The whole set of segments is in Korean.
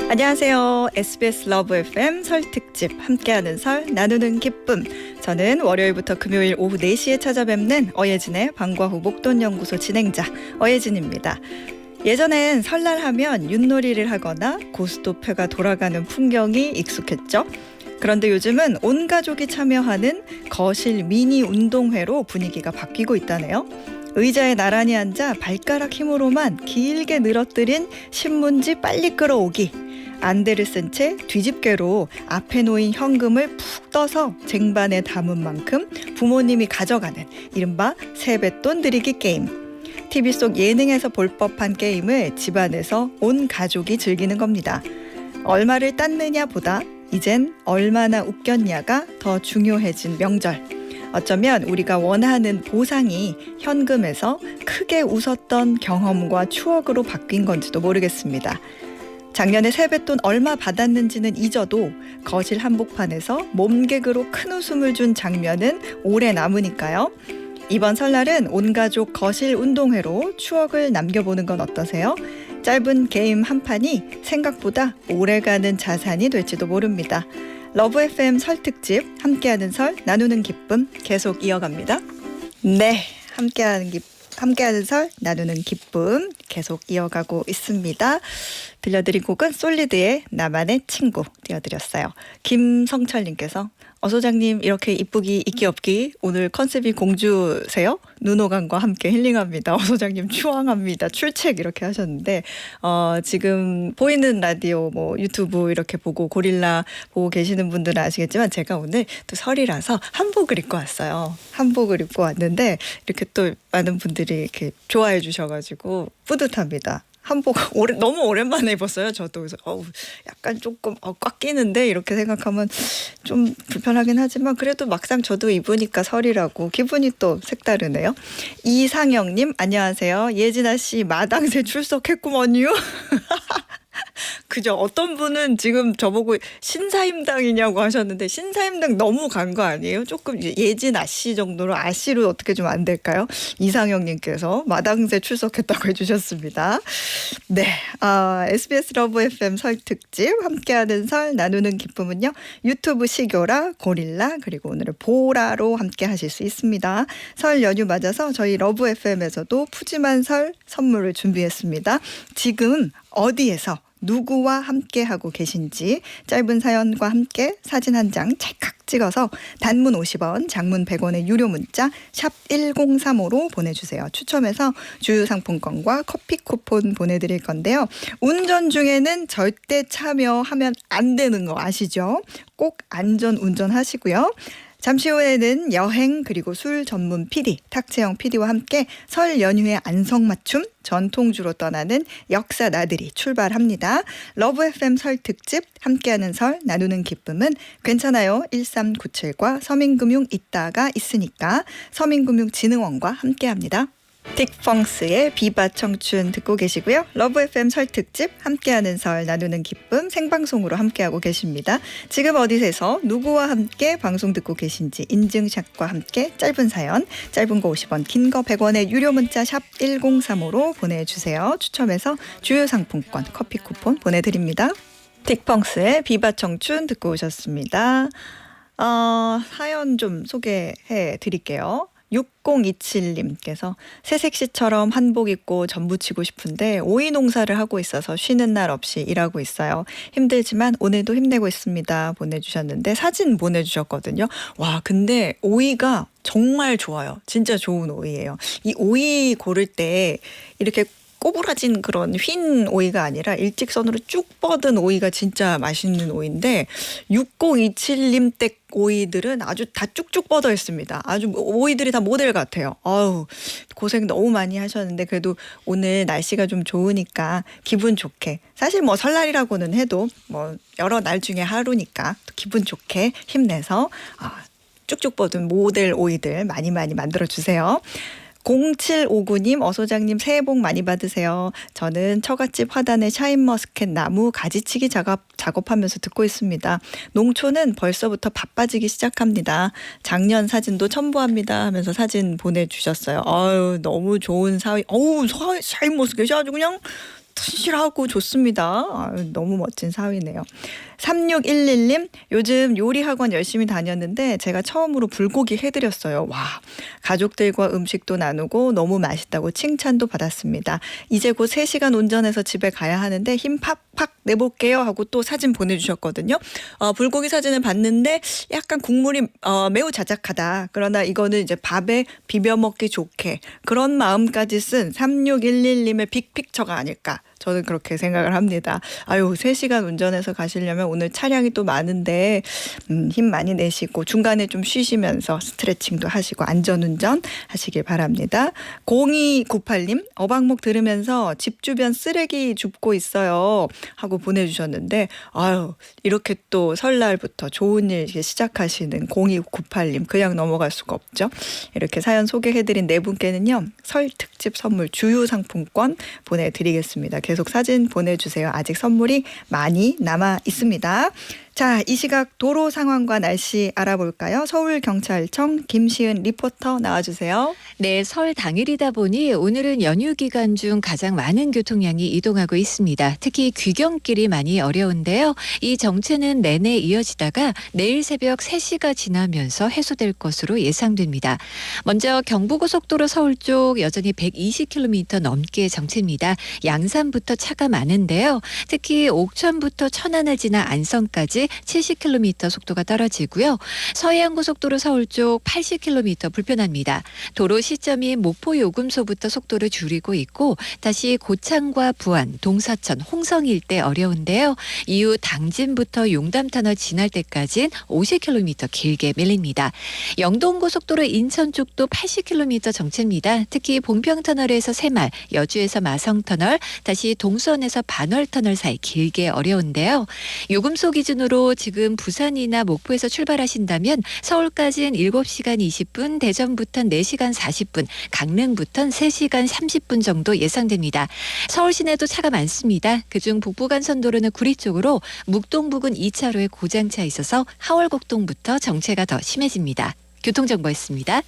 안녕하세요. SBS 러브 FM 설 특집 함께하는 설 나누는 기쁨. 저는 월요일부터 금요일 오후 4시에 찾아뵙는 어예진의 방과후 목돈연구소 진행자 어예진입니다. 예전엔 설날 하면 윷놀이를 하거나 고스톱회가 돌아가는 풍경이 익숙했죠. 그런데 요즘은 온 가족이 참여하는 거실 미니 운동회로 분위기가 바뀌고 있다네요. 의자에 나란히 앉아 발가락 힘으로만 길게 늘어뜨린 신문지 빨리 끌어오기, 안대를 쓴 채 뒤집개로 앞에 놓인 현금을 푹 떠서 쟁반에 담은 만큼 부모님이 가져가는 이른바 세뱃돈 드리기 게임. TV 속 예능에서 볼 법한 게임을 집안에서 온 가족이 즐기는 겁니다. 얼마를 땄느냐 보다 이젠 얼마나 웃겼냐가 더 중요해진 명절. 어쩌면 우리가 원하는 보상이 현금에서 크게 웃었던 경험과 추억으로 바뀐 건지도 모르겠습니다. 작년에 세뱃돈 얼마 받았는지는 잊어도 거실 한복판에서 몸개그로 큰 웃음을 준 장면은 오래 남으니까요. 이번 설날은 온가족 거실 운동회로 추억을 남겨보는 건 어떠세요? 짧은 게임 한 판이 생각보다 오래가는 자산이 될지도 모릅니다. 러브 FM 설 특집 함께하는 설 나누는 기쁨 계속 이어갑니다. 네, 함께하는 설 나누는 기쁨 계속 이어가고 있습니다. 들려드린 곡은 솔리드의 나만의 친구 띄워드렸어요. 김성철님께서 소장님 이렇게 이쁘기 있기 없기 오늘 컨셉이 공주세요? 눈호강과 함께 힐링합니다. 소장님 추앙합니다. 출첵 이렇게 하셨는데 지금 보이는 라디오 유튜브 이렇게 보고 고릴라 보고 계시는 분들은 아시겠지만 제가 오늘 또 설이라서 한복을 입고 왔어요. 한복을 입고 왔는데 이렇게 또 많은 분들이 이렇게 좋아해 주셔가지고 뿌듯합니다. 한복 너무 오랜만에 입었어요. 저도 그래서 약간 조금 꽉 끼는데 이렇게 생각하면 좀 불편하긴 하지만 그래도 막상 저도 입으니까 설이라고 기분이 또 색다르네요. 이상영님 안녕하세요. 예진아 씨 마당새 출석했구먼요. 그죠? 어떤 분은 지금 저보고 신사임당이냐고 하셨는데 신사임당 너무 간 거 아니에요? 조금 예진 아씨 정도로 아씨로 어떻게 좀 안 될까요? 이상형님께서 마당새 출석했다고 해주셨습니다. 네, SBS 러브 FM 설 특집 함께하는 설 나누는 기쁨은요. 유튜브 시교라, 고릴라 그리고 오늘은 보라로 함께 하실 수 있습니다. 설 연휴 맞아서 저희 러브 FM에서도 푸짐한 설 선물을 준비했습니다. 지금 어디에서 누구와 함께하고 계신지 짧은 사연과 함께 사진 한 장 찰칵 찍어서 단문 50원, 장문 100원의 유료 문자 샵 1035로 보내주세요. 추첨해서 주유상품권과 커피 쿠폰 보내드릴 건데요. 운전 중에는 절대 참여하면 안 되는 거 아시죠? 꼭 안전 운전하시고요. 잠시 후에는 여행 그리고 술 전문 PD, 탁채영 PD와 함께 설 연휴의 안성맞춤 전통주로 떠나는 역사 나들이 출발합니다. 러브 FM 설 특집 함께하는 설 나누는 기쁨은 괜찮아요 1397과 서민금융 있다가 있으니까 서민금융진흥원과 함께합니다. 딕펑스의 비바 청춘 듣고 계시고요. 러브 FM 설 특집 함께하는 설 나누는 기쁨 생방송으로 함께하고 계십니다. 지금 어디서 누구와 함께 방송 듣고 계신지 인증샷과 함께 짧은 사연, 짧은 거 50원, 긴 거 100원의 유료 문자 샵 1035로 보내주세요. 추첨해서 주요 상품권 커피 쿠폰 보내드립니다. 딕펑스의 비바 청춘 듣고 오셨습니다. 사연 좀 소개해 드릴게요. 6027님께서 새색시처럼 한복 입고 전부치고 싶은데 오이 농사를 하고 있어서 쉬는 날 없이 일하고 있어요. 힘들지만 오늘도 힘내고 있습니다. 보내주셨는데 사진 보내주셨거든요. 와, 근데 오이가 정말 좋아요. 진짜 좋은 오이예요. 이 오이 고를 때 이렇게 꼬부라진 그런 휜 오이가 아니라 일직선으로 쭉 뻗은 오이가 진짜 맛있는 오이인데 6027님 댁 오이들은 아주 다 쭉쭉 뻗어 있습니다. 아주 오이들이 다 모델 같아요. 고생 너무 많이 하셨는데 그래도 오늘 날씨가 좀 좋으니까 기분 좋게 사실 설날이라고는 해도 여러 날 중에 하루니까 기분 좋게 힘내서 쭉쭉 뻗은 모델 오이들 많이 만들어주세요. 0759님 어소장님 새해 복 많이 받으세요. 저는 처갓집 화단에 샤인머스켓 나무 가지치기 작업하면서 듣고 있습니다. 농촌은 벌써부터 바빠지기 시작합니다. 작년 사진도 첨부합니다 하면서 사진 보내주셨어요. 너무 좋은 샤인머스켓이 아주 그냥 튼실하고 좋습니다. 너무 멋진 사위네요. 3611님, 요즘 요리학원 열심히 다녔는데 제가 처음으로 불고기 해드렸어요. 와, 가족들과 음식도 나누고 너무 맛있다고 칭찬도 받았습니다. 이제 곧 3시간 운전해서 집에 가야 하는데 힘 팍팍 내볼게요 하고 또 사진 보내주셨거든요. 불고기 사진을 봤는데 약간 국물이 매우 자작하다. 그러나 이거는 이제 밥에 비벼 먹기 좋게 그런 마음까지 쓴 3611님의 빅픽처가 아닐까. 저는 그렇게 생각을 합니다. 3시간 운전해서 가시려면 오늘 차량이 또 많은데 힘 많이 내시고 중간에 좀 쉬시면서 스트레칭도 하시고 안전운전 하시길 바랍니다. 0298님, 어방목 들으면서 집 주변 쓰레기 줍고 있어요 하고 보내주셨는데 이렇게 또 설날부터 좋은 일 시작하시는 0298님 그냥 넘어갈 수가 없죠. 이렇게 사연 소개해드린 4분께는요. 설 특집 선물 주유상품권 보내드리겠습니다. 계속 사진 보내주세요. 아직 선물이 많이 남아 있습니다. 자, 이 시각 도로 상황과 날씨 알아볼까요? 서울경찰청 김시은 리포터 나와주세요. 네, 설 당일이다 보니 오늘은 연휴 기간 중 가장 많은 교통량이 이동하고 있습니다. 특히 귀경길이 많이 어려운데요. 이 정체는 내내 이어지다가 내일 새벽 3시가 지나면서 해소될 것으로 예상됩니다. 먼저 경부고속도로 서울 쪽 여전히 120km 넘게 정체입니다. 양산부터 차가 많은데요. 특히 옥천부터 천안을 지나 안성까지 70km 속도가 떨어지고요. 서해안고속도로 서울 쪽 80km 불편합니다. 도로 시점인 목포 요금소부터 속도를 줄이고 있고 다시 고창과 부안, 동사천, 홍성 일대 어려운데요. 이후 당진부터 용담터널 지날 때까지는 50km 길게 밀립니다. 영동고속도로 인천 쪽도 80km 정체입니다. 특히 봉평터널에서 새말, 여주에서 마성터널, 다시 동수원에서 반월터널 사이 길게 어려운데요. 요금소 기준으로 지금 부산이나 목포에서 출발하신다면 서울까지는 7시간 20분, 대전부터는 4시간 40분, 강릉부터는 3시간 30분 정도 예상됩니다. 서울 시내도 차가 많습니다. 그중 북부간선도로는 구리 쪽으로 묵동 부근 2차로에 고장차 있어서 하월곡동부터 정체가 더 심해집니다. 교통정보였습니다.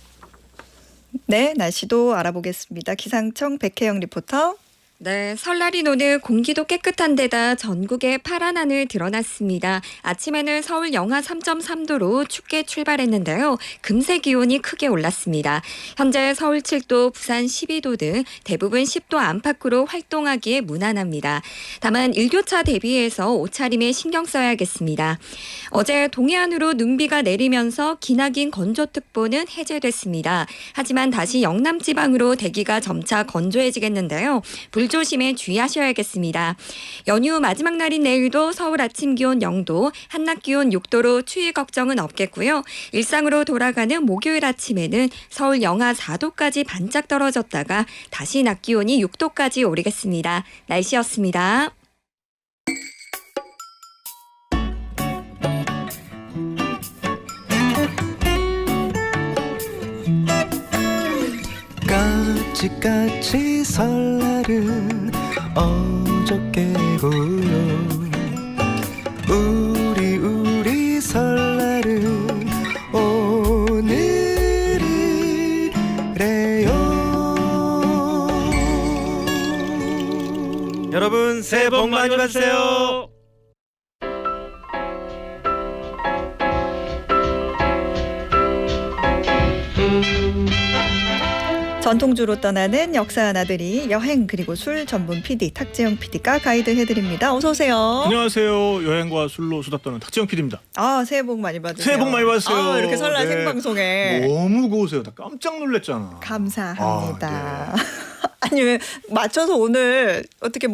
네, 날씨도 알아보겠습니다. 기상청 백혜영 리포터. 네, 설날인 오늘 공기도 깨끗한 데다 전국에 파란 하늘 드러났습니다. 아침에는 서울 영하 3.3도로 춥게 출발했는데요. 금세 기온이 크게 올랐습니다. 현재 서울 7도, 부산 12도 등 대부분 10도 안팎으로 활동하기에 무난합니다. 다만 일교차 대비해서 옷차림에 신경 써야겠습니다. 어제 동해안으로 눈비가 내리면서 기나긴 건조특보는 해제됐습니다. 하지만 다시 영남 지방으로 대기가 점차 건조해지겠는데요. 불조심에 주의하셔야겠습니다. 연휴 마지막 날인 내일도 서울 아침 기온 0도, 한낮 기온 6도로 추위 걱정은 없겠고요. 일상으로 돌아가는 목요일 아침에는 서울 영하 4도까지 반짝 떨어졌다가 다시 낮 기온이 6도까지 오르겠습니다. 날씨였습니다. 까치까치 설날은 어저께고요. 우리 설날은 오늘이래요. 여러분 새해 복 많이 받으세요. 전통주로 떠나는 역사 나들이 여행 그리고 술 전문 PD 탁재영 PD가 가이드 해드립니다. 어서 오세요. 안녕하세요. 여행과 술로 수다 떠는 탁재영 PD입니다. 새해 복 많이 받으세요. 새해 복 많이 받으세요. 이렇게 설날 네. 생방송에 너무 고우세요. 나 깜짝 놀랐잖아. 감사합니다. 네. 아니면 맞춰서 오늘 어떻게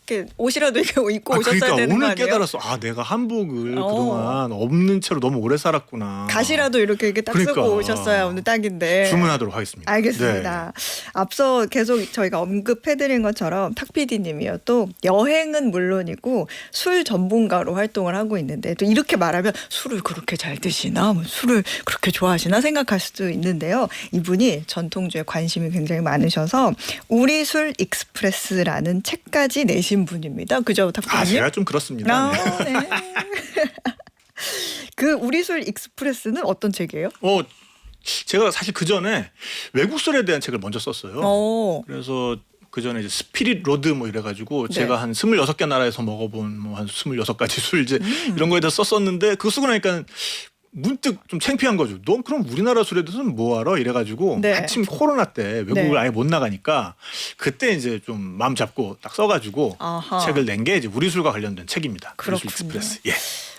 이렇게 옷이라도 이렇게 입고 오셨어야 그러니까 되는 거 오늘 아니에요? 깨달았어. 내가 한복을 그동안 없는 채로 너무 오래 살았구나. 가시라도 이렇게 딱 그러니까. 쓰고 오셨어야 오늘 딱인데. 주문하도록 하겠습니다. 알겠습니다. 앞서 계속 저희가 언급해드린 것처럼 탁 PD님이요. 또 여행은 물론이고 술 전문가로 활동을 하고 있는데 또 이렇게 말하면 술을 그렇게 잘 드시나? 술을 그렇게 좋아하시나? 생각할 수도 있는데요. 이분이 전통주에 관심이 굉장히 많으셔서 우리 술 익스프레스라는 책까지 내신 분입니다. 그죠, 탁 PD님? 제가 좀 그렇습니다. 네. 그 우리 술 익스프레스는 어떤 책이에요? 제가 사실 그 전에 외국 술에 대한 책을 먼저 썼어요. 그래서 그 전에 이제 스피릿 로드 뭐 이래가지고 네. 제가 한 26개 나라에서 먹어본 뭐 한 26가지 술 이제 이런 거에다 썼었는데 그거 쓰고 나니까 문득 좀 창피한 거죠. 넌 그럼 우리나라 술에 대해서는 뭐 알아? 이래가지고 네. 마침 코로나 때 외국을 네. 아예 못 나가니까 그때 이제 좀 마음 잡고 딱 써가지고 아하. 책을 낸 게 이제 우리 술과 관련된 책입니다. 우리 술 그렇군요. 익스프레스. 예.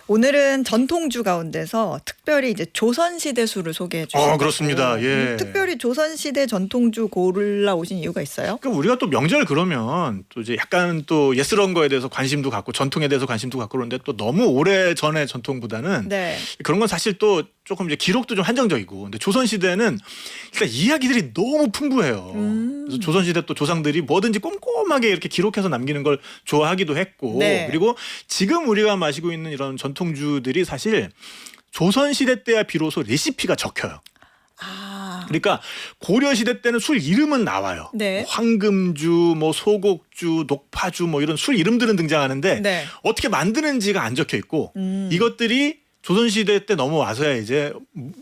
오늘은 전통주 가운데서 특별히 이제 조선시대 술을 소개해 주신다고. 그렇습니다. 예. 특별히 조선시대 전통주 골라 오신 이유가 있어요? 그러니까 우리가 또 명절 그러면 또 이제 약간 또 예스러운 거에 대해서 관심도 갖고 전통에 대해서 관심도 갖고 그러는데 또 너무 오래 전의 전통보다는 네. 그런 건 사실 또 조금 이제 기록도 좀 한정적이고 근데 조선 시대는 일단 이야기들이 너무 풍부해요. 그래서 조선 시대 또 조상들이 뭐든지 꼼꼼하게 이렇게 기록해서 남기는 걸 좋아하기도 했고 네. 그리고 지금 우리가 마시고 있는 이런 전통주들이 사실 조선 시대 때야 비로소 레시피가 적혀요. 아. 그러니까 고려 시대 때는 술 이름은 나와요. 네. 뭐 황금주, 뭐 소곡주, 녹파주 뭐 이런 술 이름들은 등장하는데 네. 어떻게 만드는지가 안 적혀 있고 이것들이 조선시대 때 넘어와서야 이제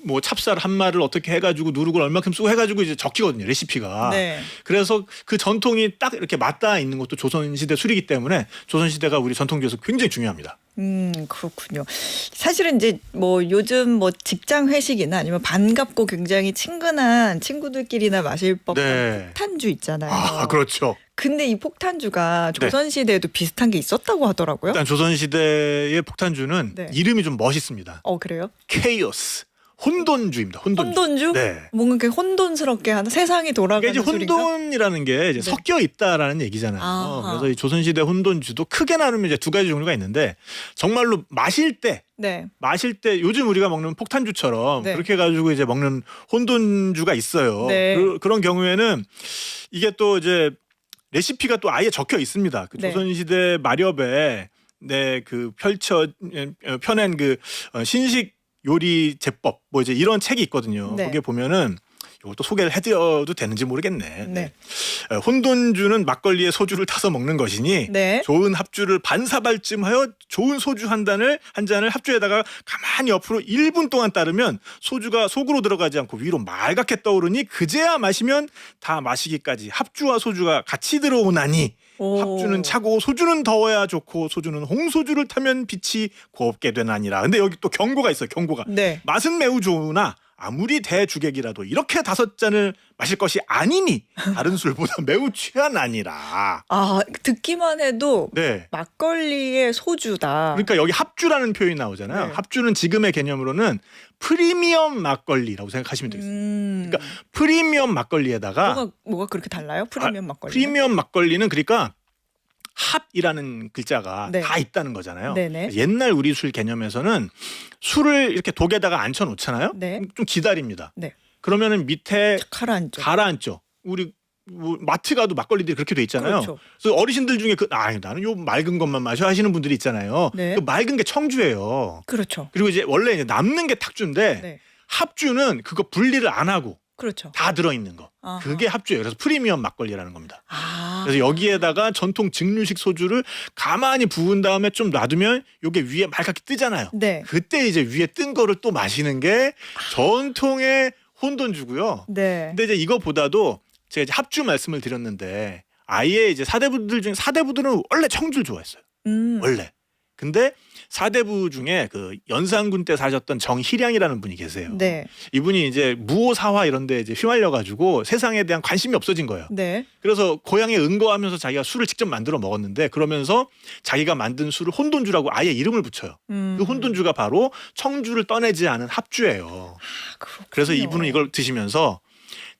뭐 찹쌀 한 마를 어떻게 해가지고 누룩을 얼마큼 쓰고 해가지고 이제 적히거든요 레시피가. 네. 그래서 그 전통이 딱 이렇게 맞닿아 있는 것도 조선시대 술이기 때문에 조선시대가 우리 전통주에서 굉장히 중요합니다. 그렇군요. 사실은 이제 뭐 요즘 뭐 직장 회식이나 아니면 반갑고 굉장히 친근한 친구들끼리나 마실 법한 네. 폭탄주 있잖아요. 아 그렇죠. 근데 이 폭탄주가 네. 조선시대에도 비슷한 게 있었다고 하더라고요. 일단 조선시대의 폭탄주는 네. 이름이 좀 멋있습니다. 그래요? 케이오스. 혼돈주입니다. 혼돈주. 혼돈주? 네. 뭔가 이렇게 혼돈스럽게 하는 세상이 돌아가는 이게 이제 술인가? 혼돈이라는 게 이제 네. 섞여 있다라는 얘기잖아요. 아하. 그래서 이 조선시대 혼돈주도 크게 나누면 이제 두 가지 종류가 있는데 정말로 마실 때 요즘 우리가 먹는 폭탄주처럼 네. 그렇게 해가지고 이제 먹는 혼돈주가 있어요. 네. 그런 경우에는 이게 또 이제 레시피가 또 아예 적혀 있습니다. 그 네. 조선시대 마렵에 그 펴낸 그 신식 요리 제법 뭐 이제 이런 책이 있거든요. 네. 거기에 보면은 이것도 소개를 해드려도 되는지 모르겠네. 네. 혼돈주는 막걸리에 소주를 타서 먹는 것이니 네. 좋은 합주를 반사발쯤 하여 좋은 소주 한 잔을 합주에다가 가만히 옆으로 1분 동안 따르면 소주가 속으로 들어가지 않고 위로 맑게 떠오르니 그제야 마시면 다 마시기까지 합주와 소주가 같이 들어오나니 오. 합주는 차고 소주는 더워야 좋고 소주는 홍소주를 타면 빛이 곱게 되나니라. 근데 여기 또 경고가 있어요. 경고가. 네. 맛은 매우 좋으나 아무리 대주객이라도 이렇게 5잔을 마실 것이 아니니 다른 술보다 매우 취하나니라. 듣기만 해도 네. 막걸리의 소주다. 그러니까 여기 합주라는 표현이 나오잖아요. 네. 합주는 지금의 개념으로는 프리미엄 막걸리라고 생각하시면 되겠습니다. 그러니까 프리미엄 막걸리에다가 뭐가 그렇게 달라요? 프리미엄 막걸리. 프리미엄 막걸리는 그러니까 합이라는 글자가 네. 다 있다는 거잖아요. 네네. 옛날 우리 술 개념에서는 술을 이렇게 독에다가 앉혀 놓잖아요. 네. 좀 기다립니다. 네. 그러면은 밑에 가라앉죠. 가라앉죠. 우리 뭐 마트 가도 막걸리들이 그렇게 돼 있잖아요. 그렇죠. 그래서 어르신들 중에 나는 요 맑은 것만 마셔 하시는 분들이 있잖아요. 네. 그 맑은 게 청주예요. 그렇죠. 그리고 이제 원래 이제 남는 게 탁주인데 네. 합주는 그거 분리를 안 하고 그렇죠. 다 들어 있는 거. 아하. 그게 합주예요. 그래서 프리미엄 막걸리라는 겁니다. 아. 그래서 여기에다가 전통 증류식 소주를 가만히 부은 다음에 좀 놔두면 요게 위에 맑게 뜨잖아요. 네. 그때 이제 위에 뜬 거를 또 마시는 게 전통의 혼돈주고요. 네. 근데 이제 이거보다도 제가 이제 합주 말씀을 드렸는데 아예 이제 사대부들 중에 사대부들은 원래 청주를 좋아했어요. 원래. 근데 사대부 중에 그 연산군 때 사셨던 정희량이라는 분이 계세요. 네. 이분이 이제 무오사화 이런 데 이제 휘말려 가지고 세상에 대한 관심이 없어진 거예요. 네. 그래서 고향에 은거하면서 자기가 술을 직접 만들어 먹었는데 그러면서 자기가 만든 술을 혼돈주라고 아예 이름을 붙여요. 그 혼돈주가 바로 청주를 떠내지 않은 합주예요. 그렇군요. 그래서 이분은 이걸 드시면서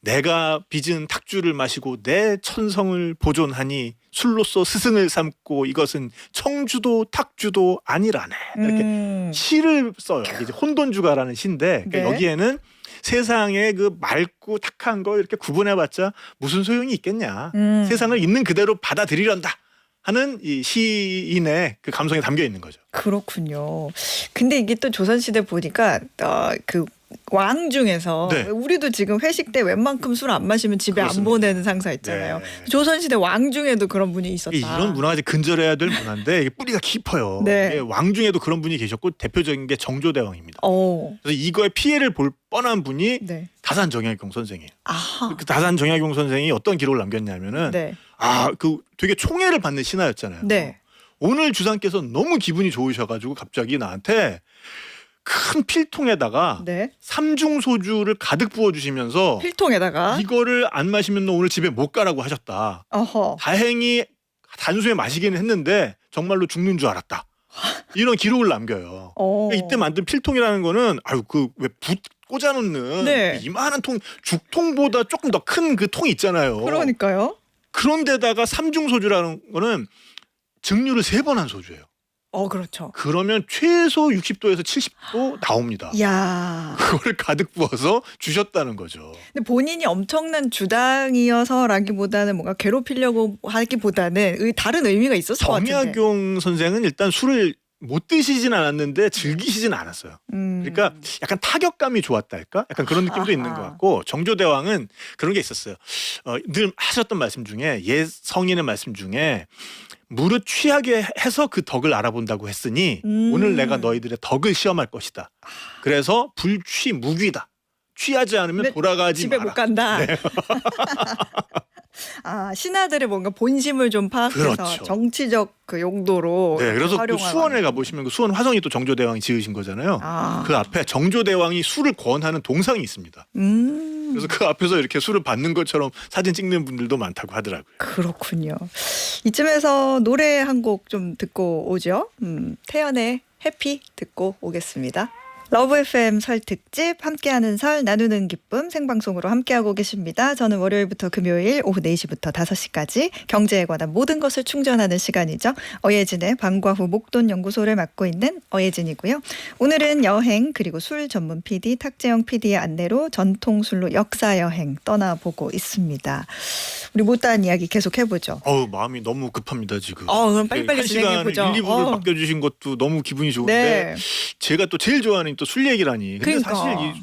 내가 빚은 탁주를 마시고 내 천성을 보존하니 술로서 스승을 삼고 이것은 청주도 탁주도 아니라네. 이렇게 시를 써요. 이게 이제 혼돈주가라는 시인데 그러니까 네. 여기에는 세상에 그 맑고 탁한 거 이렇게 구분해봤자 무슨 소용이 있겠냐. 세상을 있는 그대로 받아들이련다 하는 이 시인의 그 감성이 담겨 있는 거죠. 그렇군요. 근데 이게 또 조선시대 보니까 그 왕 중에서 네. 우리도 지금 회식 때 웬만큼 술 안 마시면 집에 그렇습니다. 안 보내는 상사 있잖아요. 네. 조선시대 왕 중에도 그런 분이 있었다. 이런 문화가 이제 근절해야 될 문화인데 이게 뿌리가 깊어요. 네. 이게 왕 중에도 그런 분이 계셨고 대표적인 게 정조대왕입니다. 그래서 이거에 피해를 볼 뻔한 분이 네. 다산 정약용 선생이에요. 아하. 그 다산 정약용 선생이 어떤 기록을 남겼냐면은 네. 그 되게 총애를 받는 신하였잖아요. 네. 오늘 주상께서 너무 기분이 좋으셔가지고 갑자기 나한테 큰 필통에다가 네. 삼중 소주를 가득 부어주시면서 필통에다가. 이거를 안 마시면 너 오늘 집에 못 가라고 하셨다. 어허. 다행히 단숨에 마시기는 했는데 정말로 죽는 줄 알았다. 이런 기록을 남겨요. 어. 이때 만든 필통이라는 거는 그 왜 붓 꽂아놓는 네. 이만한 통, 죽통보다 조금 더 큰 그 통이 있잖아요. 그러니까요. 그런데다가 삼중 소주라는 거는 증류를 3번 한 소주예요. 그렇죠. 그러면 최소 60도에서 70도 나옵니다. 이야. 그거를 가득 부어서 주셨다는 거죠. 근데 본인이 엄청난 주당이어서라기보다는 뭔가 괴롭히려고 하기보다는 다른 의미가 있었을 것 같은데. 정약용 선생은 일단 술을 못 드시진 않았는데 즐기시진 않았어요. 그러니까 약간 타격감이 좋았달까? 약간 그런 느낌도 있는 것 같고, 정조대왕은 그런 게 있었어요. 늘 하셨던 말씀 중에, 옛 성인의 말씀 중에 무릇 취하게 해서 그 덕을 알아본다고 했으니 오늘 내가 너희들의 덕을 시험할 것이다. 그래서 불취 무귀다. 취하지 않으면 근데 돌아가지 집에 마라. 못 간다. 네. 신하들의 뭔가 본심을 좀 파악해서 그렇죠. 정치적 그 용도로 네, 그래서 그 활용하는 수원에 가보시면 그 수원 화성이 또 정조대왕이 지으신 거잖아요. 아. 그 앞에 정조대왕이 술을 권하는 동상이 있습니다. 그래서 그 앞에서 이렇게 술을 받는 것처럼 사진 찍는 분들도 많다고 하더라고요. 그렇군요. 이쯤에서 노래 한 곡 좀 듣고 오죠. 태연의 해피 듣고 오겠습니다. 러브 FM 설 특집 함께하는 설 나누는 기쁨 생방송으로 함께하고 계십니다. 저는 월요일부터 금요일 오후 4시부터 5시까지 경제에 관한 모든 것을 충전하는 시간이죠. 어예진의 방과 후 목돈 연구소를 맡고 있는 어예진이고요. 오늘은 여행 그리고 술 전문 PD 탁재영 PD의 안내로 전통술로 역사 여행 떠나보고 있습니다. 우리 못다한 이야기 계속 해보죠. 마음이 너무 급합니다 지금. 그럼 빨리빨리 한 시간 진행해보죠. 1, 2부를 맡겨주신 것도 너무 기분이 좋은데 네. 제가 또 제일 좋아하는 또 술 얘기라니. 근데 그러니까. 사실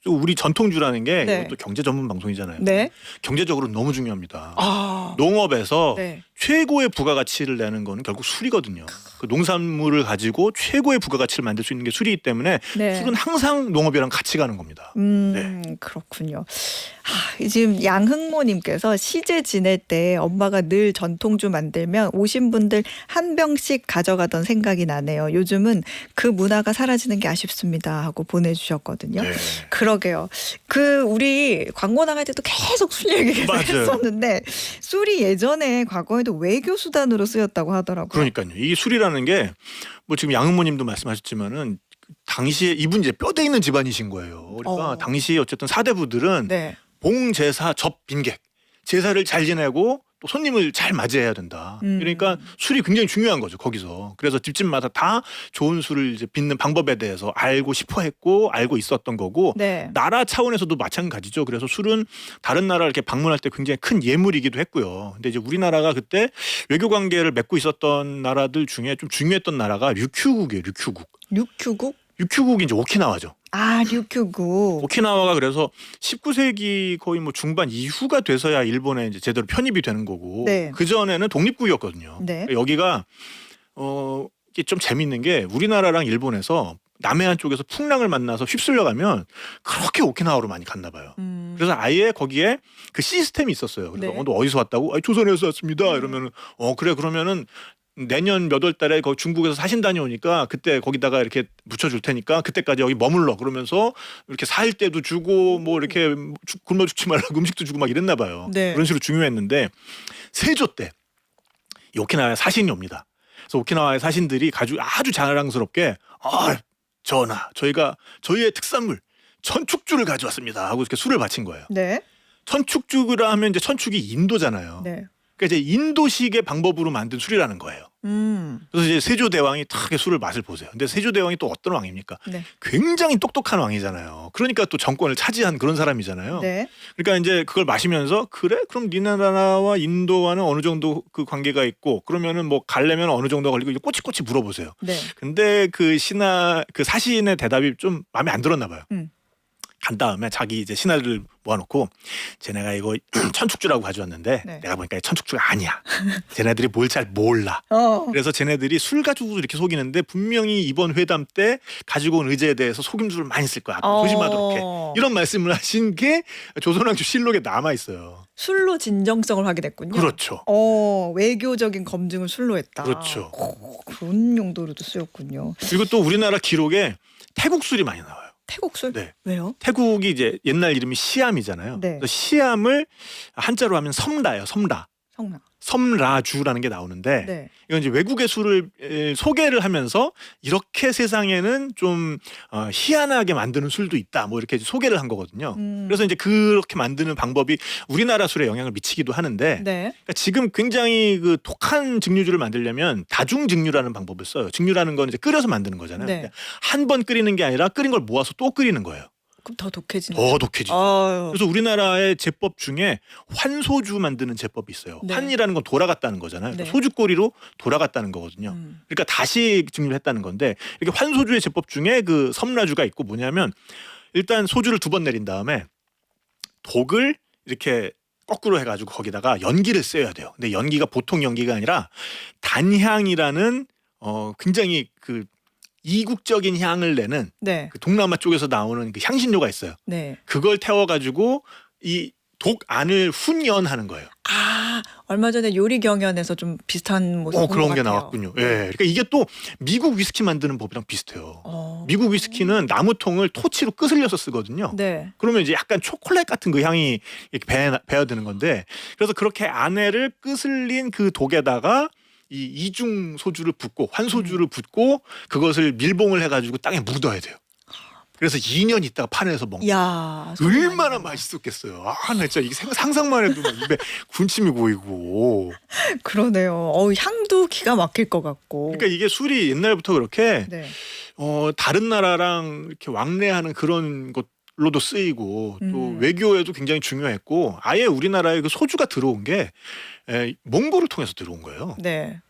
우리 전통주라는 게 네. 이것도 경제 전문 방송이잖아요. 네. 경제적으로 너무 중요합니다. 아. 농업에서 네. 최고의 부가가치를 내는 거는 결국 술이거든요. 그 농산물을 가지고 최고의 부가가치를 만들 수 있는 게 술이기 때문에 네. 술은 항상 농업이랑 같이 가는 겁니다. 그렇군요. 지금 양흥모님께서 시제 지낼 때 엄마가 늘 전통주 만들면 오신 분들 한 병씩 가져가던 생각이 나네요. 요즘은 그 문화가 사라지는 게 아쉽습니다 하고 보내주셨거든요. 네. 그러게요. 우리 광고 나갈 때도 계속 술 얘기 계속 맞아요. 했었는데 술이 예전에 과거에도 외교 수단으로 쓰였다고 하더라고요. 그러니까요. 이 술이라는 게 뭐 지금 양흥모님도 말씀하셨지만은 당시에 이분 이제 뼈대 있는 집안이신 거예요. 그러니까 당시 어쨌든 사대부들은 네. 봉제사 접빈객 제사를 잘 지내고 또 손님을 잘 맞이해야 된다. 그러니까 술이 굉장히 중요한 거죠 거기서. 그래서 집집마다 다 좋은 술을 이제 빚는 방법에 대해서 알고 싶어했고 알고 있었던 거고. 네. 나라 차원에서도 마찬가지죠. 그래서 술은 다른 나라 이렇게 방문할 때 굉장히 큰 예물이기도 했고요. 근데 이제 우리나라가 그때 외교 관계를 맺고 있었던 나라들 중에 좀 중요했던 나라가 류큐국이에요. 류큐국. 류큐국? 류큐국이 이제 오키나와죠. 류큐국. 오키나와가 그래서 19세기 거의 뭐 중반 이후가 돼서야 일본에 이제 제대로 편입이 되는 거고 네. 그 전에는 독립국이었거든요. 네. 여기가 이게 좀 재밌는 게 우리나라랑 일본에서 남해안 쪽에서 풍랑을 만나서 휩쓸려 가면 그렇게 오키나와로 많이 갔나 봐요. 그래서 아예 거기에 그 시스템이 있었어요. 그래서 네. 너 어디서 왔다고? 조선에서 왔습니다. 이러면은 그래 그러면은 내년 몇 월 달에 거기 중국에서 사신 다녀오니까 그때 거기다가 이렇게 묻혀줄 테니까 그때까지 여기 머물러 그러면서 이렇게 살 때도 주고 뭐 이렇게 굶어 죽지 말라고 음식도 주고 막 이랬나 봐요. 네. 그런 식으로 중요했는데 세조 때 이 오키나와에 사신이 옵니다. 그래서 오키나와의 사신들이 아주 자랑스럽게 전하 저희가 저희의 특산물 천축주를 가져왔습니다 하고 이렇게 술을 바친 거예요. 네. 천축주라 하면 이제 천축이 인도잖아요. 네. 그러니까 이제 인도식의 방법으로 만든 술이라는 거예요. 그래서 이제 세조대왕이 탁 술을 맛을 보세요. 근데 세조대왕이 또 어떤 왕입니까? 네. 굉장히 똑똑한 왕이잖아요. 그러니까 또 정권을 차지한 그런 사람이잖아요. 네. 그러니까 이제 그걸 마시면서 그래? 그럼 니네 나라와 인도와는 어느 정도 그 관계가 있고 그러면은 뭐 가려면 어느 정도 걸리고 이제 꼬치꼬치 물어보세요. 네. 근데 그 사신의 대답이 좀 마음에 안 들었나 봐요. 간 다음에 자기 이제 신하들을 모아놓고 쟤네가 이거 천축주라고 가져왔는데 네. 내가 보니까 천축주가 아니야. 쟤네들이 뭘 잘 몰라. 그래서 쟤네들이 술 가지고 이렇게 속이는데 분명히 이번 회담 때 가지고 온 의제에 대해서 속임수를 많이 쓸 거야. 조심하도록 해. 이런 말씀을 하신 게 조선왕조 실록에 남아 있어요. 술로 진정성을 확인했군요. 그렇죠. 외교적인 검증을 술로 했다. 그렇죠. 그런 용도로도 쓰였군요. 그리고 또 우리나라 기록에 태국 술이 많이 나와요. 태국 술? 네. 왜요? 태국이 이제 옛날 이름이 시암이잖아요. 네. 그래서 시암을 한자로 하면 섬라예요. 섬라. 성나. 섬라주라는 게 나오는데 네. 이건 이제 외국의 술을 소개를 하면서 이렇게 세상에는 좀 희한하게 만드는 술도 있다. 뭐 이렇게 소개를 한 거거든요. 그래서 이제 그렇게 만드는 방법이 우리나라 술에 영향을 미치기도 하는데 네. 그러니까 지금 굉장히 그 독한 증류주를 만들려면 다중 증류라는 방법을 써요. 증류라는 건 이제 끓여서 만드는 거잖아요. 네. 한 번 끓이는 게 아니라 끓인 걸 모아서 또 끓이는 거예요. 그럼 더 독해지는. 더 독해지죠. 아유. 그래서 우리나라의 제법 중에 환소주 만드는 제법이 있어요. 네. 환이라는 건 돌아갔다는 거잖아요. 그러니까 네. 소주꼬리로 돌아갔다는 거거든요. 그러니까 다시 증류를 했다는 건데 이렇게 환소주의 제법 중에 그 섬라주가 있고 뭐냐면 일단 소주를 2번 내린 다음에 독을 이렇게 거꾸로 해가지고 거기다가 연기를 쐬야 돼요. 근데 연기가 보통 연기가 아니라 단향이라는 굉장히 그 이국적인 향을 내는 네. 그 동남아 쪽에서 나오는 그 향신료가 있어요. 네. 그걸 태워가지고 이 독 안을 훈연하는 거예요. 얼마 전에 요리 경연에서 좀 비슷한 모습 그런 것 게 같아요. 나왔군요. 예. 그러니까 이게 또 미국 위스키 만드는 법이랑 비슷해요. 어. 미국 위스키는 나무통을 토치로 끄슬려서 쓰거든요. 네. 그러면 이제 약간 초콜릿 같은 그 향이 이렇게 배어드는 건데 그래서 그렇게 안에를 끄슬린 그 독에다가 이 이중 소주를 붓고 환소주를 붓고 그것을 밀봉을 해가지고 땅에 묻어야 돼요. 그래서 2년 있다가 파내서 먹는. 야, 얼마나 맛있었겠어요. 나 진짜 이게 상상만 해도 막 입에 군침이 고이고. 그러네요. 향도 기가 막힐 것 같고. 그러니까 이게 술이 옛날부터 그렇게 네. 다른 나라랑 이렇게 왕래하는 그런 것로도 쓰이고 또 외교에도 굉장히 중요했고 아예 우리나라에 그 소주가 들어온 게 몽골을 통해서 들어온 거예요. 네.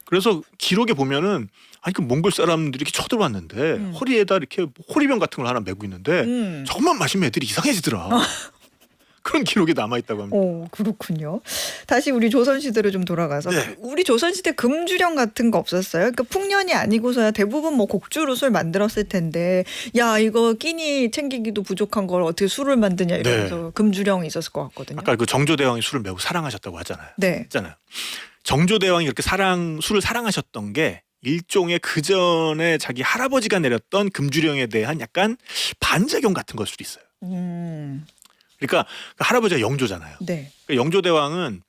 그래서 기록에 보면은 그 몽골 사람들이 이렇게 쳐들어왔는데 허리에다 이렇게 호리병 같은 걸 하나 메고 있는데 저것만 마시면 애들이 이상해지더라. 그런 기록이 남아 있다고 합니다. 그렇군요. 다시 우리 조선시대로 좀 돌아가서 네. 우리 조선시대 금주령 같은 거 없었어요? 그러니까 풍년이 아니고서야 대부분 뭐 곡주로 술 만들었을 텐데 야 이거 끼니 챙기기도 부족한 걸 어떻게 술을 만드냐 이러면서 금주령이 있었을 것 같거든요. 아까 그 정조대왕이 술을 매우 사랑하셨다고 하잖아요. 네. 했잖아요. 정조대왕이 이렇게 술을 사랑하셨던 게 일종의 그 전에 자기 할아버지가 내렸던 금주령에 대한 약간 반작용 같은 걸 수도 있어요. 그러니까 그 할아버지가 영조잖아요. 네. 그러니까 영조대왕은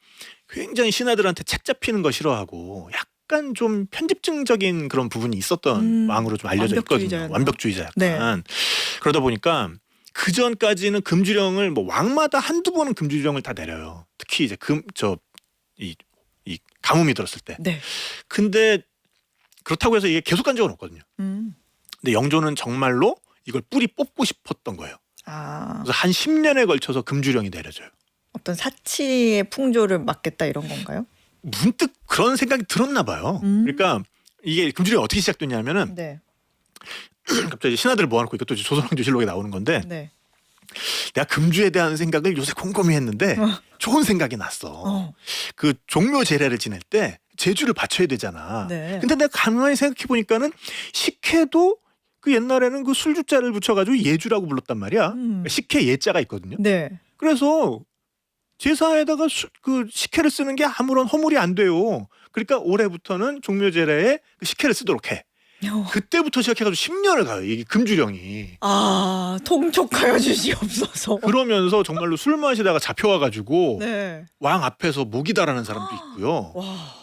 굉장히 신하들한테 책 잡히는 거 싫어하고 약간 좀 편집증적인 그런 부분이 있었던 왕으로 좀 알려져 있거든요. 완벽주의자였나? 완벽주의자 약간. 네. 그러다 보니까 그 전까지는 금주령을 뭐 왕마다 한두 번은 금주령을 다 내려요. 특히 이제 이 가뭄이 들었을 때. 네. 근데 그렇다고 해서 이게 계속 간 적은 없거든요. 근데 영조는 정말로 이걸 뿌리 뽑고 싶었던 거예요. 그래서 한 10년에 걸쳐서 금주령이 내려져요. 어떤 사치의 풍조를 막겠다 이런 건가요? 문득 그런 생각이 들었나 봐요. 그러니까 이게 금주령이 어떻게 시작됐냐면은 네. 갑자기 신하들을 모아놓고 이것도 이제 조선왕조실록에 나오는 건데 네. 내가 금주에 대한 생각을 요새 곰곰이 했는데 좋은 생각이 났어. 그 종묘 제례를 지낼 때 제주를 바쳐야 되잖아. 네. 근데 내가 가만히 생각해 보니까는 식혜도 그 옛날에는 그 술주자를 붙여가지고 예주라고 불렀단 말이야. 식혜 예자가 있거든요. 네. 그래서 제사에다가 그 식혜를 쓰는 게 아무런 허물이 안 돼요. 그러니까 올해부터는 종묘 제례에 그 식혜를 쓰도록 해. 그때부터 시작해가지고 10년을 가요. 이게 금주령이. 통촉하여 주시옵소서. 그러면서 정말로 술 마시다가 잡혀와가지고 네. 왕 앞에서 목이 달하는 사람도 있고요. 와.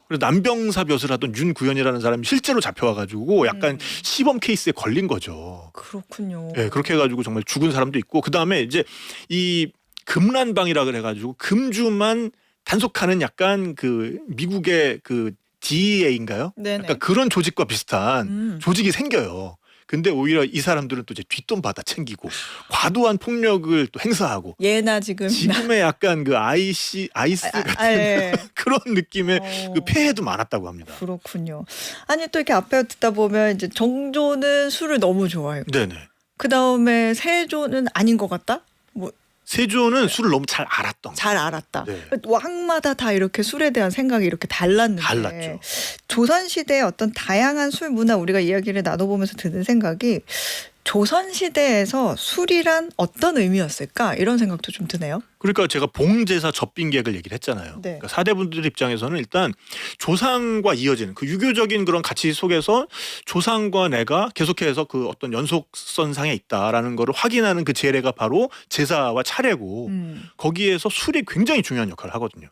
그리고 남병사벼슬 하던 윤구현이라는 사람이 실제로 잡혀와가지고 약간 시범 케이스에 걸린 거죠. 그렇군요. 네, 그렇게 해가지고 정말 죽은 사람도 있고 그 다음에 이제 이 금란방이라 그래가지고 금주만 단속하는 약간 그 미국의 그 DEA인가요? 네네. 약간 그런 조직과 비슷한 조직이 생겨요. 근데 오히려 이 사람들은 또 이제 뒷돈 받아 챙기고 과도한 폭력을 또 행사하고 예나 지금의 약간 그 아이스 같은 네. 그런 느낌의 그 폐해도 많았다고 합니다. 그렇군요. 아니 또 이렇게 앞에 듣다 보면 이제 정조는 술을 너무 좋아해요. 네네. 그다음에 세조는 아닌 것 같다. 뭐 세조는 술을 너무 잘 알았던 잘 알았다. 네. 왕마다 다 이렇게 술에 대한 생각이 이렇게 달랐는데 달랐죠. 조선 시대의 어떤 다양한 술 문화 우리가 이야기를 나눠보면서 드는 생각이 조선 시대에서 술이란 어떤 의미였을까 이런 생각도 좀 드네요. 그러니까 제가 봉제사 접빈객을 얘기를 했잖아요. 네. 그러니까 사대분들 입장에서는 일단 조상과 이어지는 그 유교적인 그런 가치 속에서 조상과 내가 계속해서 그 어떤 연속선상에 있다라는 거를 확인하는 그 재례가 바로 제사와 차례고 거기에서 술이 굉장히 중요한 역할을 하거든요.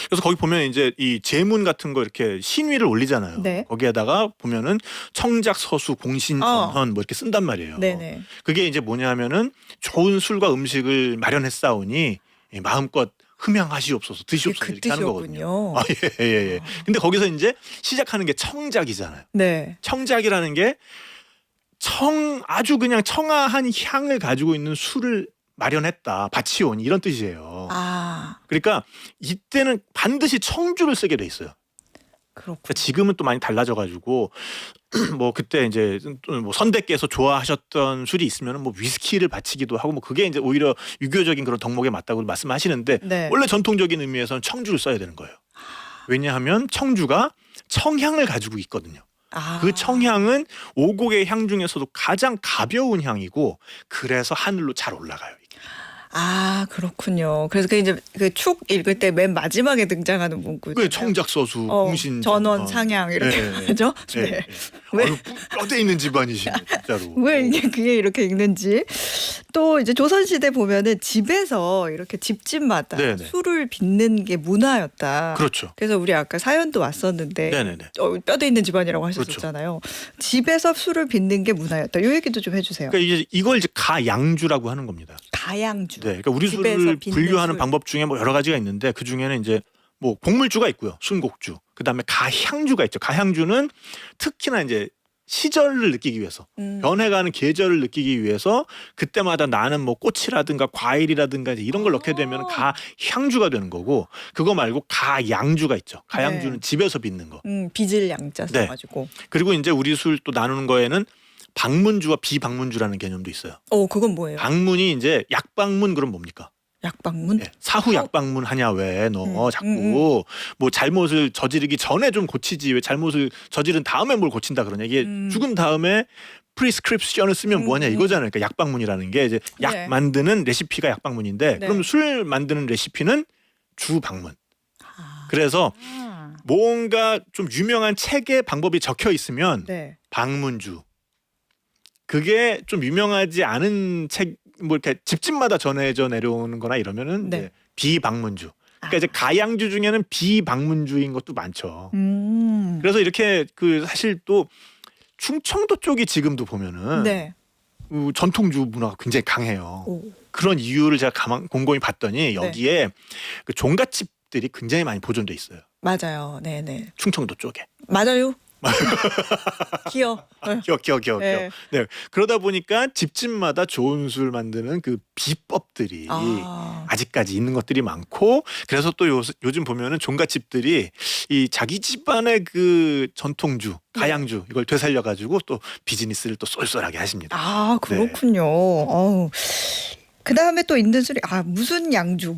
그래서 거기 보면 이제 이 제문 같은 거 이렇게 신위를 올리잖아요. 네. 거기에다가 보면은 청작, 서수, 공신, 전헌 뭐 이렇게 쓴단 말이에요. 네네. 그게 이제 뭐냐면은 좋은 술과 음식을 마련했사오니 마음껏 흠양하시옵소서, 드시옵소서 그 이렇게 하는 거거든요. 뜻이었군요. 아, 예. 근데 거기서 이제 시작하는 게 청작이잖아요. 네. 청작이라는 게 아주 그냥 청아한 향을 가지고 있는 술을 마련했다, 바치오니 이런 뜻이에요. 아 그러니까 이때는 반드시 청주를 쓰게 돼 있어요. 그렇고. 그러니까 지금은 또 많이 달라져가지고 뭐 그때 이제 뭐 선대께서 좋아하셨던 술이 있으면 뭐 위스키를 바치기도 하고 뭐 그게 이제 오히려 유교적인 그런 덕목에 맞다고 말씀하시는데 네. 원래 전통적인 의미에서는 청주를 써야 되는 거예요. 왜냐하면 청주가 청향을 가지고 있거든요. 아. 그 청향은 오곡의 향 중에서도 가장 가벼운 향이고 그래서 하늘로 잘 올라가요. 아 그렇군요. 그래서 그 이제 그 축 읽을 때 맨 마지막에 등장하는 문구. 그 청작서수, 공신, 전원, 상향 이렇게 네. 하죠. 네. 네. 네. 왜? 아유, 뼈대 있는 집안이시네 진짜로. 왜 이게 그게 이렇게 읽는지. 또 이제 조선 시대 보면은 집에서 이렇게 집집마다 네네. 술을 빚는 게 문화였다. 그렇죠. 그래서 우리 아까 사연도 왔었는데 네네네. 뼈대 있는 집안이라고 하셨었잖아요. 집에서 술을 빚는 게 문화였다. 이 얘기도 좀 해주세요. 그러니까 이걸 이제 가양주라고 하는 겁니다. 가양주. 네, 그러니까 우리 집에서 술을 빚는 분류하는 술. 방법 중에 뭐 여러 가지가 있는데 그 중에는 이제 뭐 곡물주가 있고요, 순곡주. 그 다음에 가향주가 있죠. 가향주는 특히나 이제 시절을 느끼기 위해서, 변해가는 계절을 느끼기 위해서 그때마다 나는 뭐 꽃이라든가 과일이라든가 이제 이런 걸 넣게 되면 가향주가 되는 거고, 그거 말고 가양주가 있죠. 가양주는 네. 집에서 빚는 거. 빚을 양자 네. 써가지고. 그리고 이제 우리 술 또 나누는 거에는 방문주와 비방문주라는 개념도 있어요. 그건 뭐예요? 방문이 이제 약방문, 그럼 뭡니까? 약방문? 예, 사후 약방문 하냐 왜 너 자꾸 뭐 잘못을 저지르기 전에 좀 고치지 왜 잘못을 저지른 다음에 뭘 고친다 그러냐. 이게 죽은 다음에 프리스크립션을 쓰면 뭐하냐 이거잖아요. 그러니까 약방문이라는 게 이제 약 네. 만드는 레시피가 약방문인데 네. 그럼 술 만드는 레시피는 주방문. 아. 그래서 뭔가 좀 유명한 책에 방법이 적혀 있으면 네. 방문주. 그게 좀 유명하지 않은 책, 뭐 이렇게 집집마다 전해져 내려오는 거나 이러면은 네. 이제 비방문주. 그러니까 아. 이제 가양주 중에는 비방문주인 것도 많죠. 음. 그래서 이렇게 그 사실 또 충청도 쪽이 지금도 보면은 네. 전통주 문화가 굉장히 강해요. 오. 그런 이유를 제가 곰곰이 봤더니 여기에 그 종갓집들이 굉장히 많이 보존돼 있어요. 맞아요. 네네. 충청도 쪽에. 맞아요. 기어. 기억. 네. 네. 그러다 보니까 집집마다 좋은 술 만드는 그 비법들이 아직까지 있는 것들이 많고, 그래서 또 요즘 보면은 종갓집들이 이 자기 집안의 그 전통주, 가양주 이걸 되살려 가지고 또 비즈니스를 또 쏠쏠하게 하십니다. 아 그렇군요. 어우. 그 다음에 또 있는 술이 무슨 양주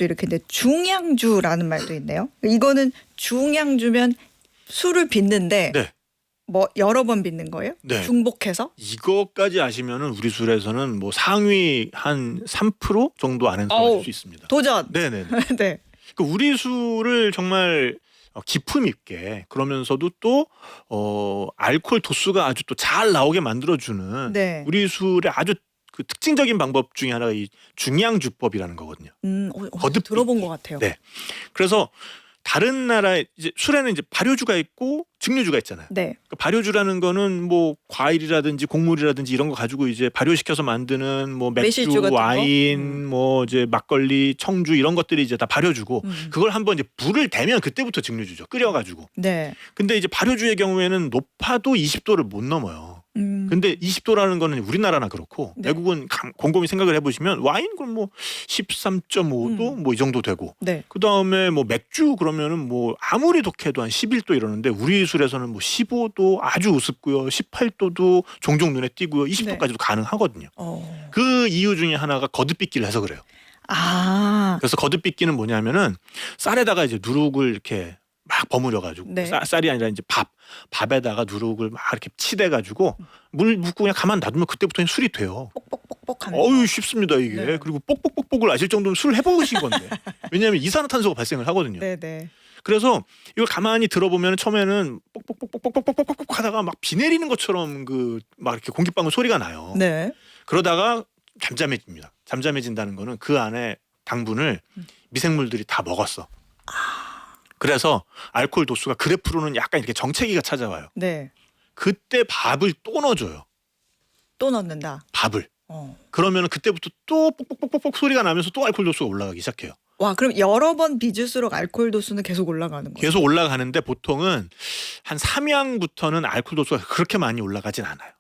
이렇게 있는데 중양주라는 말도 있네요. 이거는 중양주면 술을 빚는데 네. 뭐 여러 번 빚는 거예요? 네. 중복해서? 이거까지 아시면은 우리 술에서는 뭐 상위 한 3% 정도 안에서 어우. 마실 수 있습니다. 도전. 네네. 네. 그 우리 술을 정말 기품 있게, 그러면서도 또 알코올 도수가 아주 또 잘 나오게 만들어주는 네. 우리 술의 아주 그 특징적인 방법 중에 하나가 이 중양주법이라는 거거든요. 어디 들어본 것 같아요. 네. 그래서 다른 나라 이제 술에는 이제 발효주가 있고 증류주가 있잖아요. 네. 그러니까 발효주라는 거는 뭐 과일이라든지 곡물이라든지 이런 거 가지고 이제 발효시켜서 만드는 뭐 맥주, 매실주 같은 거? 와인, 뭐 이제 막걸리, 청주 이런 것들이 이제 다 발효주고, 그걸 한번 이제 불을 대면 그때부터 증류주죠. 끓여가지고. 네. 근데 이제 발효주의 경우에는 높아도 20도를 못 넘어요. 근데 20도라는 거는 우리나라나 그렇고 네. 외국은 곰곰이 생각을 해보시면 와인 그럼 뭐 13.5도 뭐 이 정도 되고 네. 그 다음에 뭐 맥주 그러면은 뭐 아무리 독해도 한 11도 이러는데 우리 술에서는 뭐 15도 아주 우습고요, 18도도 종종 눈에 띄고요, 20도까지도 가능하거든요. 그 이유 중에 하나가 거듭빚기를 해서 그래요. 아, 그래서 거듭빚기는 뭐냐면은 쌀에다가 이제 누룩을 이렇게 막 버무려 가지고 네. 쌀이 아니라 이제 밥에다가 누룩을 막 이렇게 치대 가지고 물 붓고 그냥 가만 놔두면 그때부터는 술이 돼요. 뻑뻑뻑뻑하면. 어유 쉽습니다 이게. 네. 그리고 뽁뽁뽁뽁을 아실 정도면 술 해보신 건데. 왜냐하면 이산화탄소가 발생을 하거든요. 네네. 그래서 이걸 가만히 들어보면 처음에는 뽁뽁뽁뽁뽁뽁뽁 하다가 막 비 내리는 것처럼 그 막 이렇게 공기방울 소리가 나요. 네. 그러다가 잠잠해집니다. 잠잠해진다는 거는 그 안에 당분을 미생물들이 다 먹었어. 그래서 알코올 도수가 그래프로는 약간 이렇게 정체기가 찾아와요. 네. 그때 밥을 또 넣어줘요. 또 넣는다. 밥을. 어. 그러면 그때부터 또 뽁뽁뽁뽁 소리가 나면서 또 알코올 도수가 올라가기 시작해요. 와, 그럼 여러 번 빚을수록 알코올 도수는 계속 올라가는 거예요. 계속 올라가는데 보통은 한 3양부터는 알코올 도수가 그렇게 많이 올라가진 않아요.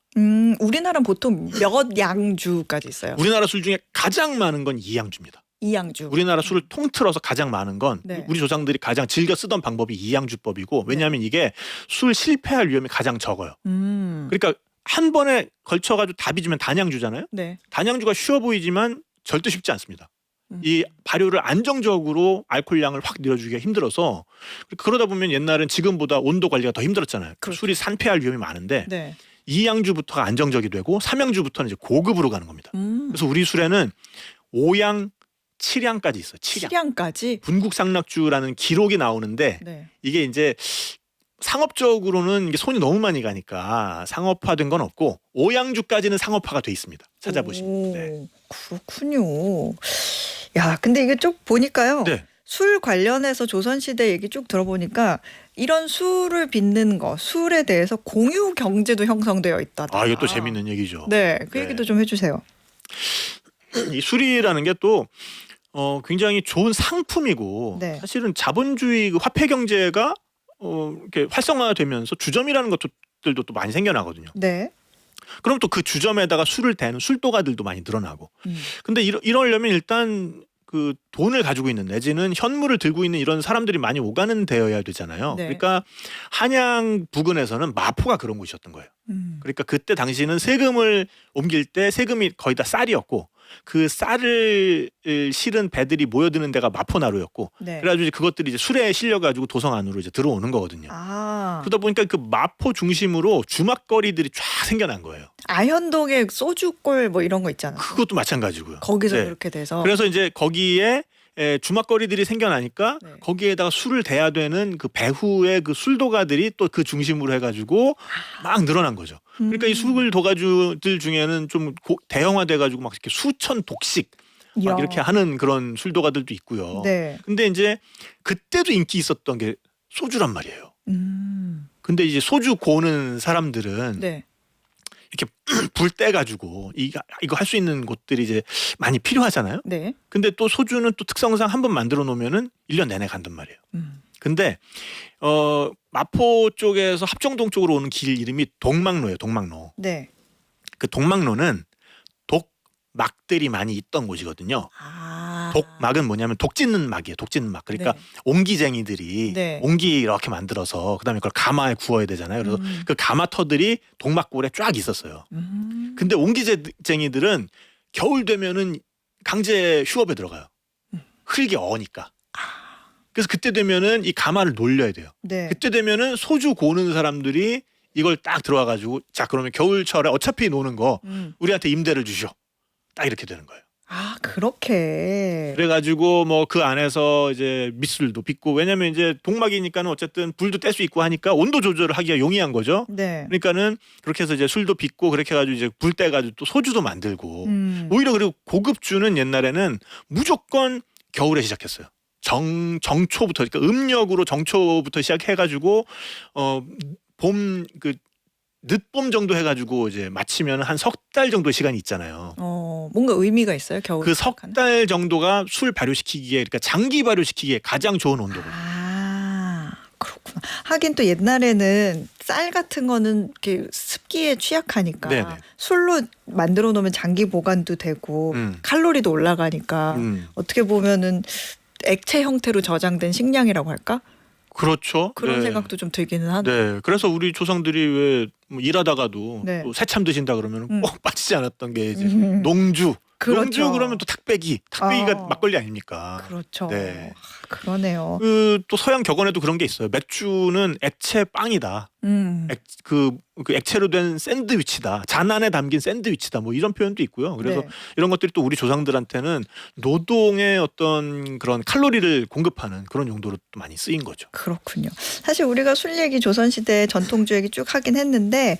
우리나라는 보통 몇 양주까지 있어요. 우리나라 술 중에 가장 많은 건 2양주입니다. 이양주. 우리나라 술을 통틀어서 가장 많은 건 네. 우리 조상들이 가장 즐겨 쓰던 방법이 2양주법이고 왜냐하면 이게 술 실패할 위험이 가장 적어요. 그러니까 한 번에 걸쳐가지고 다 빚으면 단양주잖아요. 네. 단양주가 쉬워 보이지만 절대 쉽지 않습니다. 이 발효를 안정적으로 알코올량을 확 늘려주기가 힘들어서 그러다 보면 옛날엔 지금보다 온도 관리가 더 힘들었잖아요. 그렇죠. 술이 산패할 위험이 많은데 네. 2양주부터가 안정적이 되고 3양주부터는 이제 고급으로 가는 겁니다. 그래서 우리 술에는 5양, 7양까지 있어요. 7양. 7양까지. 분국상락주라는 기록이 나오는데 네. 이게 이제 상업적으로는 이게 손이 너무 많이 가니까 상업화된 건 없고 5양주까지는 상업화가 돼 있습니다. 찾아보시면. 오, 네. 그렇군요. 야, 근데 이게 쭉 보니까요. 네. 술 관련해서 조선시대 얘기 쭉 들어보니까 이런 술을 빚는 거, 술에 대해서 공유 경제도 형성되어 있다. 아, 이게 또 재밌는 얘기죠. 네, 그 네. 얘기도 좀 해주세요. 이 술이라는 게 또 굉장히 좋은 상품이고 네. 사실은 자본주의 그 화폐 경제가 이렇게 활성화되면서 주점이라는 것들도 또 많이 생겨나거든요. 네. 그럼 또 그 주점에다가 술을 대는 술도가들도 많이 늘어나고. 근데 이러려면 일단 그 돈을 가지고 있는 내지는 현물을 들고 있는 이런 사람들이 많이 오가는 데여야 되잖아요. 네. 그러니까 한양 부근에서는 마포가 그런 곳이었던 거예요. 그러니까 그때 당시는 세금을 옮길 때 세금이 거의 다 쌀이었고 그 쌀을 실은 배들이 모여드는 데가 마포나루였고 네. 그래가지고 이제 그것들이 이제 술에 실려가지고 도성 안으로 이제 들어오는 거거든요. 아, 그러다 보니까 그 마포 중심으로 주막거리들이 쫙 생겨난 거예요. 아현동에 소주골 뭐 이런 거 있잖아요. 그것도 마찬가지고요. 거기서 네. 그렇게 돼서. 그래서 이제 거기에 주막거리들이 생겨나니까 네. 거기에다가 술을 대야 되는 그 배후의 그 술도가들이 또 그 중심으로 해가지고 막 늘어난 거죠. 그러니까 이 술도가들 중에는 좀 대형화돼가지고 막 이렇게 수천 독씩 막 이야. 이렇게 하는 그런 술도가들도 있고요. 네. 근데 이제 그때도 인기 있었던 게 소주란 말이에요. 근데 이제 소주 고는 사람들은 네. 이렇게 불 떼가지고 이거 할 수 있는 곳들이 이제 많이 필요하잖아요. 네. 근데 또 소주는 또 특성상 한 번 만들어 놓으면은 1년 내내 간단 말이에요. 근데 마포 쪽에서 합정동 쪽으로 오는 길 이름이 동막로예요. 동막로. 네. 그 동막로는 독막들이 많이 있던 곳이거든요. 아. 독막은 뭐냐면 독 찢는 막이에요. 독 찢는 막. 그러니까 네. 옹기쟁이들이 네. 옹기 이렇게 만들어서 그다음에 그걸 가마에 구워야 되잖아요. 그래서 그 가마터들이 동막골에 쫙 있었어요. 근데 옹기쟁이들은 겨울 되면은 강제 휴업에 들어가요. 흙이 어니까. 그래서 그때 되면은 이 가마를 놀려야 돼요. 네. 그때 되면은 소주 고는 사람들이 이걸 딱 들어와 가지고 자 그러면 겨울철에 어차피 노는 거 우리한테 임대를 주셔. 딱 이렇게 되는 거예요. 아, 그렇게. 그래가지고 뭐 그 안에서 이제 밑술도 빚고 왜냐면 이제 동막이니까는 어쨌든 불도 뗄 수 있고 하니까 온도 조절을 하기가 용이한 거죠. 네. 그러니까는 그렇게 해서 이제 술도 빚고 그렇게 해가지고 이제 불 떼가지고 또 소주도 만들고 오히려 그리고 고급주는 옛날에는 무조건 겨울에 시작했어요. 정초부터 그러니까 음력으로 정초부터 시작해가지고 봄 그 늦봄 정도 해가지고 이제 마치면 한 석 달 정도 시간이 있잖아요. 뭔가 의미가 있어요, 겨울. 그 석 달 정도가 술 발효시키기에 그러니까 장기 발효시키기에 가장 좋은 온도거든요. 아, 그렇구나. 하긴 또 옛날에는 쌀 같은 거는 이렇게 습기에 취약하니까 네네. 술로 만들어 놓으면 장기 보관도 되고 칼로리도 올라가니까 어떻게 보면은 액체 형태로 저장된 식량이라고 할까? 그렇죠. 그런 네. 생각도 좀 들기는 하네요. 네, 그래서 우리 조상들이 왜뭐 일하다가도 네. 또 새참 드신다 그러면 꼭 빠지지 않았던 게 이제 음. 농주. 그렇죠. 농주 그러면 또 탁배기가 아. 막걸리 아닙니까? 그렇죠. 네. 그러네요. 또 서양 격언에도 그런 게 있어요. 맥주는 액체 빵이다. 그 액체로 된 샌드위치다. 잔 안에 담긴 샌드위치다. 뭐 이런 표현도 있고요. 그래서 네. 이런 것들이 또 우리 조상들한테는 노동의 어떤 그런 칼로리를 공급하는 그런 용도로 또 많이 쓰인 거죠. 그렇군요. 사실 우리가 술 얘기 조선시대 전통주 얘기 쭉 하긴 했는데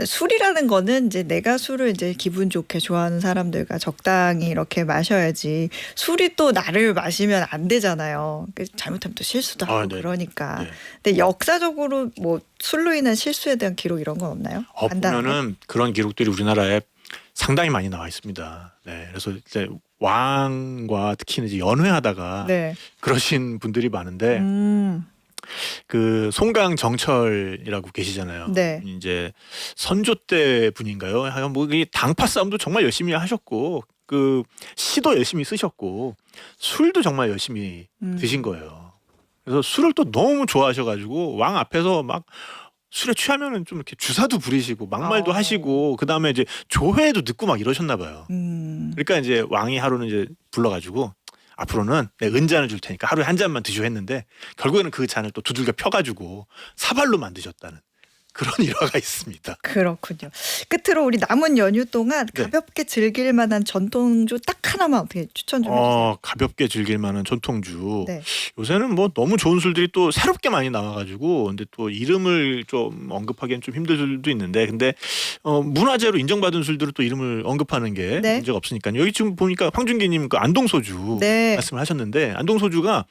술이라는 거는 이제 내가 술을 이제 기분 좋게 좋아하는 사람들과 적당히 이렇게 마셔야지 술이 또 나를 마시면 안 되잖아요. 잘못하면 또 실수도 하고 네. 그러니까. 네. 근데 역사적으로 뭐 술로 인한 실수에 대한 기록 이런 건 없나요? 간단하게? 보면은 그런 기록들이 우리나라에 상당히 많이 나와 있습니다. 네, 그래서 이제 왕과 특히 이제 연회하다가 네. 그러신 분들이 많은데 그 송강 정철이라고 계시잖아요. 네. 이제 선조 때 분인가요? 하여간 뭐 이 당파 싸움도 정말 열심히 하셨고 그 시도 열심히 쓰셨고 술도 정말 열심히 드신 거예요. 그래서 술을 또 너무 좋아하셔가지고 왕 앞에서 막 술에 취하면은 좀 이렇게 주사도 부리시고 막말도 하시고 그 다음에 이제 조회도 듣고 막 이러셨나 봐요. 그러니까 이제 왕이 하루는 이제 불러가지고 앞으로는 내가 은잔을 줄 테니까 하루에 한 잔만 드시오 했는데 결국에는 그 잔을 또 두들겨 펴가지고 사발로 만드셨다는 그런 일화가 있습니다. 그렇군요. 끝으로 우리 남은 연휴 동안 네. 가볍게 즐길 만한 전통주 딱 하나만 어떻게 추천 좀 해주세요. 가볍게 즐길 만한 전통주. 네. 요새는 뭐 너무 좋은 술들이 또 새롭게 많이 나와가지고 근데 또 이름을 좀 언급하기엔 좀 힘들 술도 있는데 근데 문화재로 인정받은 술들은 또 이름을 언급하는 게 네. 문제가 없으니까요. 여기 지금 보니까 황준기님 그 안동소주 네. 말씀을 하셨는데 안동소주가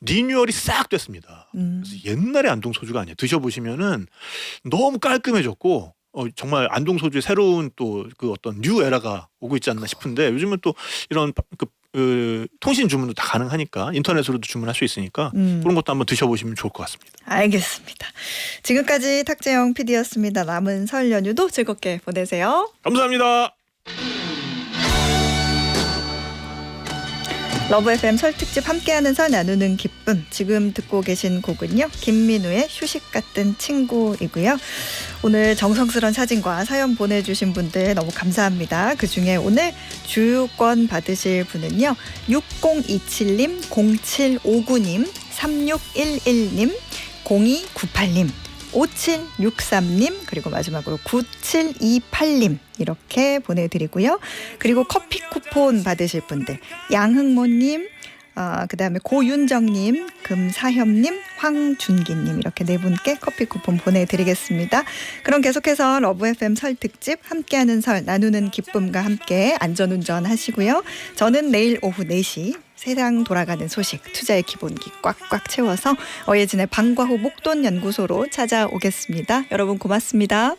리뉴얼이 싹 됐습니다. 그래서 옛날에 안동소주가 아니에요. 드셔보시면은 너무 깔끔해졌고 정말 안동소주의 새로운 또 그 어떤 뉴 에라가 오고 있지 않나 싶은데 요즘은 또 이런 그 통신 주문도 다 가능하니까 인터넷으로도 주문할 수 있으니까 그런 것도 한번 드셔보시면 좋을 것 같습니다. 알겠습니다. 지금까지 탁재영 PD였습니다. 남은 설 연휴도 즐겁게 보내세요. 감사합니다. 러브 FM 설 특집 함께하는 설 나누는 기쁨. 지금 듣고 계신 곡은요. 김민우의 휴식 같은 친구이고요. 오늘 정성스러운 사진과 사연 보내주신 분들 너무 감사합니다. 그중에 오늘 주유권 받으실 분은요. 6027님, 0759님, 3611님, 0298님. 5763님 그리고 마지막으로 9728님 이렇게 보내드리고요. 그리고 커피 쿠폰 받으실 분들 양흥모님 그다음에 고윤정님 금사협님 황준기님 이렇게 네 분께 커피 쿠폰 보내드리겠습니다. 그럼 계속해서 러브 FM 설 특집 함께하는 설 나누는 기쁨과 함께 안전운전 하시고요. 저는 내일 오후 4시 세상 돌아가는 소식 투자의 기본기 꽉꽉 채워서 어예진의 방과후 목돈 연구소로 찾아오겠습니다. 여러분 고맙습니다.